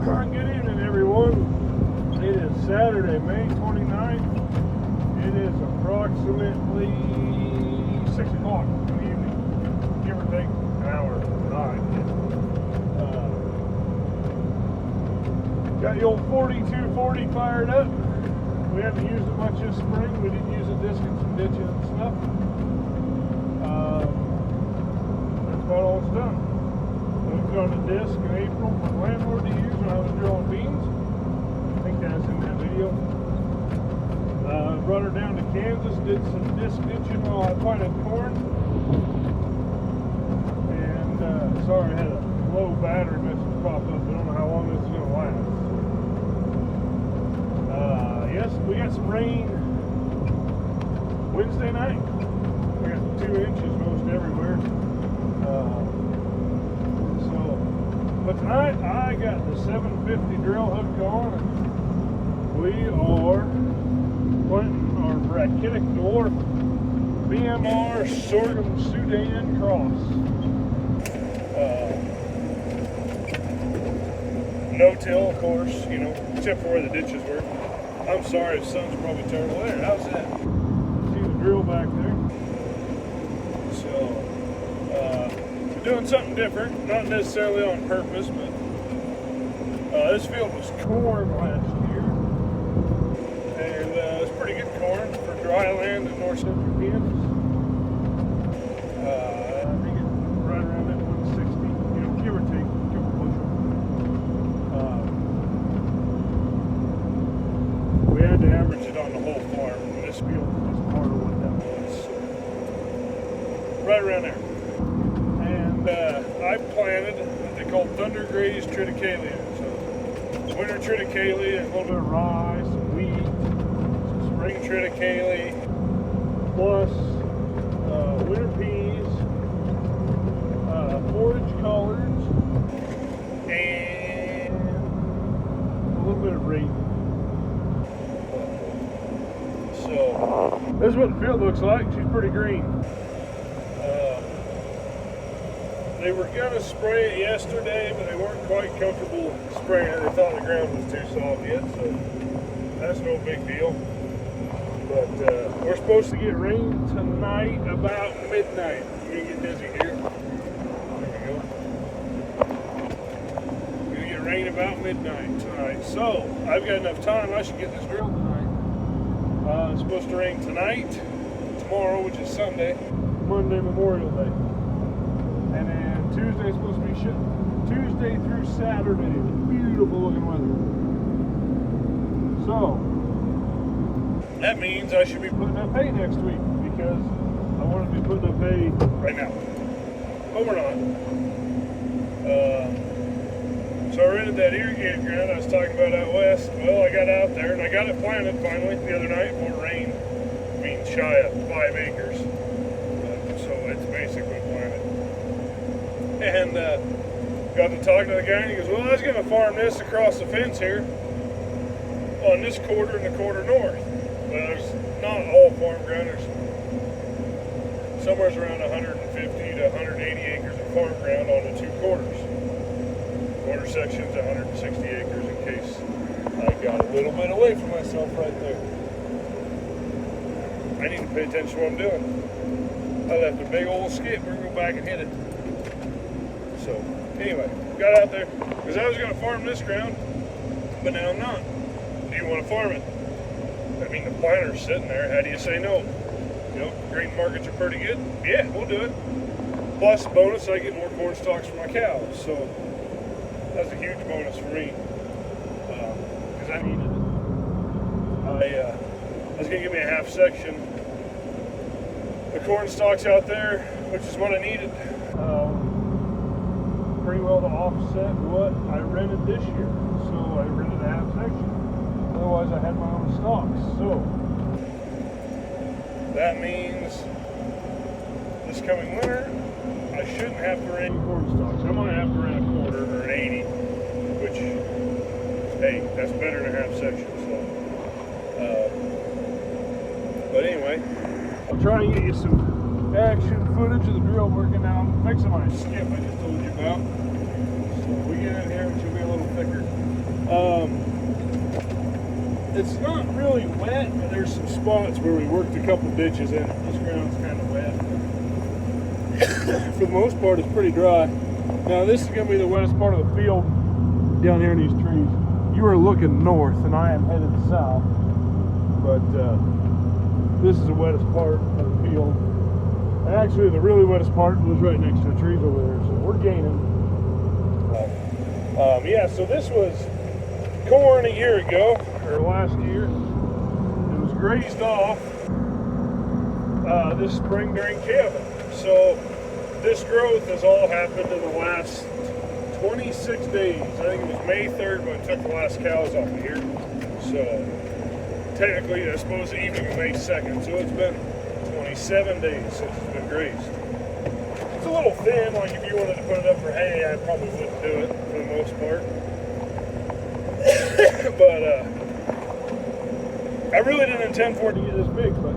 Good evening, everyone. It is Saturday, May 29th. It is approximately 6 o'clock in the evening, give or take an hour drive. Got the old 4240 fired up. We haven't used it much this spring. We did use a disc in some ditches and stuff. That's about all it's done. Moved on a disc in April for the landlord to use when I was drilling beans. I think that's in that video. Brought her down to Kansas, did some disc ditching while I planted corn. And sorry, I had a low battery message pop up. I don't know how long this is going to last. Yes, we got some rain Wednesday night. We got 2 inches most everywhere. But tonight I got the 750 drill hooked on, and we are planting our Brachitic Dwarf BMR sorghum Sudan cross. No-till, of course, you know, except for where the ditches were. I'm sorry, the sun's probably terrible there. How's that? See the drill back there. So, doing something different, not necessarily on purpose, but this field was corn last year, and it's pretty good corn for dry land in north central Kansas. I think it's right around that 160, you know, give or take a couple bushels. We had to average it on the whole farm, and this field was just part of what that was. Right around there. I planted what they call thunder grazed triticale. So winter triticale, a little bit of rye, some wheat, some spring triticale, plus winter peas, forage collards, and a little bit of rape. So this is what the field looks like. She's pretty green. They were going to spray it yesterday, but they weren't quite comfortable spraying it. They thought the ground was too soft yet, so that's no big deal. But we're supposed to get rain tonight about midnight. I'm going to get dizzy here. There we go. We're going to get rain about midnight tonight. So I've got enough time. I should get this drilled tonight. It's supposed to rain tonight, tomorrow, which is Sunday, Monday, Memorial Day. And then Tuesday is supposed to be Tuesday through Saturday. Beautiful looking weather. So that means I should be putting up hay next week, because I want to be putting up hay right now. But we're not. So I rented that irrigated ground I was talking about out west. Well, I got out there and I got it planted finally the other night before rain. I mean, shy of 5 acres. So it's basically planted. And got to talking to the guy, and he goes, well, I was going to farm this across the fence here on this quarter and the quarter north. Well, there's not all farm ground. There's somewhere around 150 to 180 acres of farm ground on the 2 quarters. Quarter section's 160 acres in case I got a little bit away from myself right there. I need to pay attention to what I'm doing. I left a big old skip. We're going to go back and hit it. So, anyway, got out there, because I was going to farm this ground, but now I'm not. Do you want to farm it? I mean, the planter's sitting there. How do you say no? You know, grain markets are pretty good. Yeah, we'll do it. Plus, bonus, I get more corn stalks for my cows. So, that's a huge bonus for me, because I needed it. I was going to give me a half section of corn stalks out there, which is what I needed. Pretty well to offset what I rented this year. So I rented a half section. Otherwise I had my own stocks. So that means this coming winter I shouldn't have to rent corn stalks. I might have to rent a quarter or an 80, which, hey, that's better than a half section. So but anyway, I'll try and get you some action footage of the drill working. Now I'm fixing my skip I just told you about. So we get in here, it should be a little thicker. It's not really wet, but there's some spots where we worked a couple ditches in it. This ground's kind of wet. For the most part, it's pretty dry. Now, this is going to be the wettest part of the field down here in these trees. You are looking north, and I am headed south. But this is the wettest part of the field. And actually, the really wettest part was right next to the trees over there. So we're gaining. Yeah, so this was corn a year ago, or last year. It was grazed off this spring during calving. So this growth has all happened in the last 26 days. I think it was May 3rd when I took the last cows off of here. So technically, I suppose the evening of May 2nd. So it's been 27 days since it's been grazed. It's a little thin, like if you wanted to put it up for hay, I probably wouldn't do it for the most part. But I really didn't intend for it to get this big, but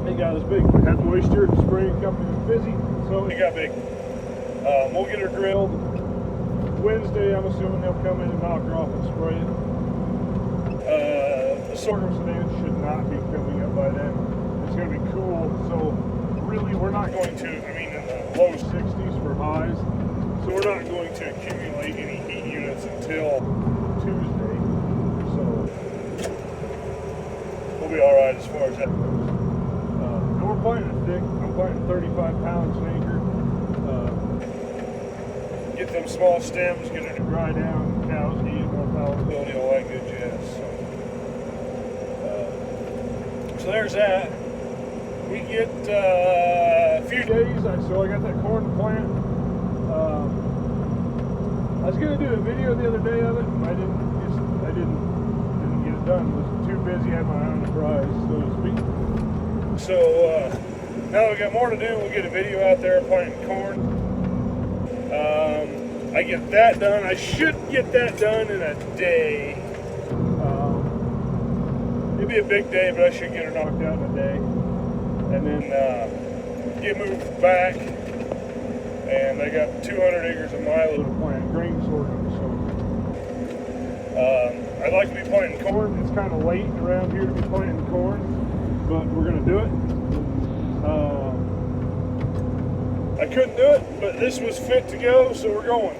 it got this big. We had moisture, the spraying company was busy, so it got big. We'll get her drilled. Wednesday, I'm assuming they'll come in and knock her off and spray it. The sorghum sudan should not be coming up by then. It's going to be cool, so really we're not going to, I mean in the low 60s for highs, so we're not going to accumulate any heat units until Tuesday, so we'll be alright as far as that goes. And we're planting it thick. I'm planting 35 pounds an acre. Get them small stems, get it to dry down, cows eat, more palatability, all that good jazz. So there's that. We get a few days, so I got that corn to plant. I was gonna do a video the other day of it. I didn't get it done. I was too busy, had my eye on the prize, so to speak. So now that we got more to do, we'll get a video out there planting corn. I get that done. I should get that done in a day. It'll be a big day, but I should get her knocked out in a day. And then get moved back. And I got 200 acres of milo to plant grain sorghum. So I'd like to be planting corn. It's kind of late around here to be planting corn, but we're going to do it. I couldn't do it, but this was fit to go, so we're going.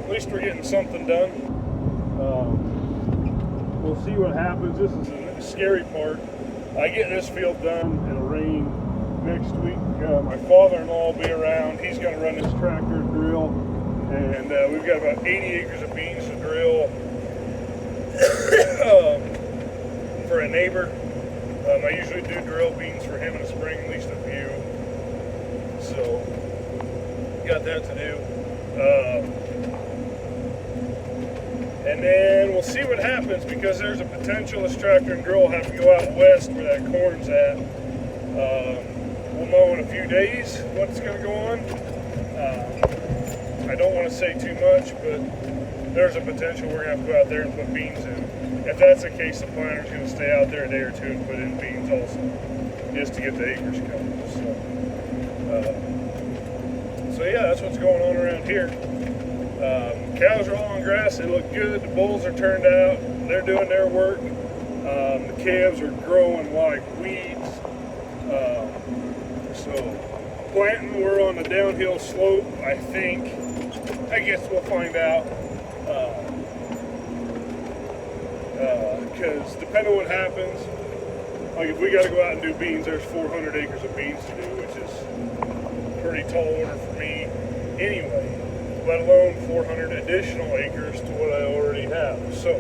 At least we're getting something done. We'll see what happens. This is the scary part. I get this field done, it'll rain next week. My father-in-law will be around. He's going to run this tractor drill, and we've got about 80 acres of beans to drill for a neighbor. I usually do drill beans for him in the spring, at least a few. So got that to do. And then we'll see what happens, because there's a potential this tractor and drill will have to go out west where that corn's at. We'll know in a few days what's going to go on. I don't want to say too much, but there's a potential we're going to have to go out there and put beans in. If that's the case, the planter's going to stay out there a day or two and put in beans also, just to get the acres covered. So yeah, that's what's going on around here. Cows are all on grass. They look good. The bulls are turned out. They're doing their work. The calves are growing like weeds. So planting, we're on the downhill slope, I think. I guess we'll find out. Because depending on what happens, like if we got to go out and do beans, there's 400 acres of beans to do, which is a pretty tall order for me anyway, let alone 400 additional acres to what I already have. So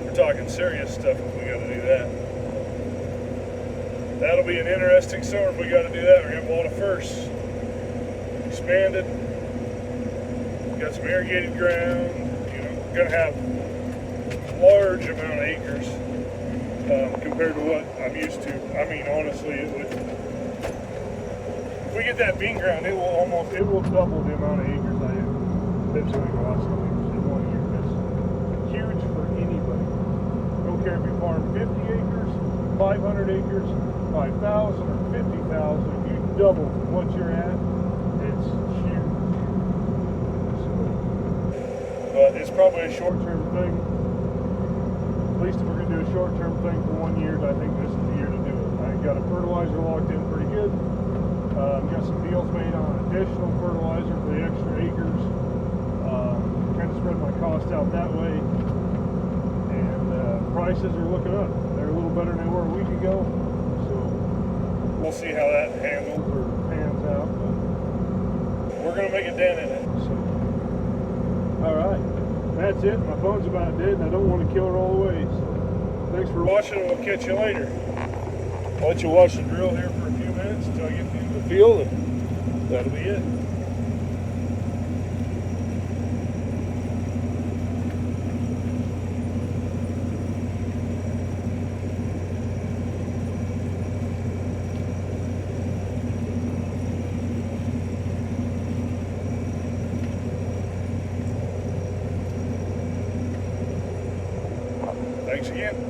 we're talking serious stuff if we got to do that. That'll be an interesting summer if we got to do that. We're going to have a lot of firsts. Expanded, got some irrigated ground, going to have large amount of acres compared to what I'm used to. I mean, honestly, it would. If we get that bean ground, it will double the amount of acres I have. Eventually, lost some acres in 1 year. That's huge for anybody. Don't care if you farm 50 acres, 500 acres, 5,000 or 50,000. If you double what you're at, it's huge. So, but it's probably a short-term thing. least if we're going to do a short-term thing for 1 year, I think this is the year to do it. I got a fertilizer locked in pretty good. Got some deals made on additional fertilizer for the extra acres. Trying to spread my cost out that way. And prices are looking up. They're a little better than they were a week ago. So we'll see how that handles or pans out. But we're going to make a dent in it. So, all right. That's it. My phone's about dead and I don't want to kill her all the way. So thanks for watching and we'll catch you later. I'll let you watch the drill here for a few minutes until I get into the field and that'll be it. Thanks again.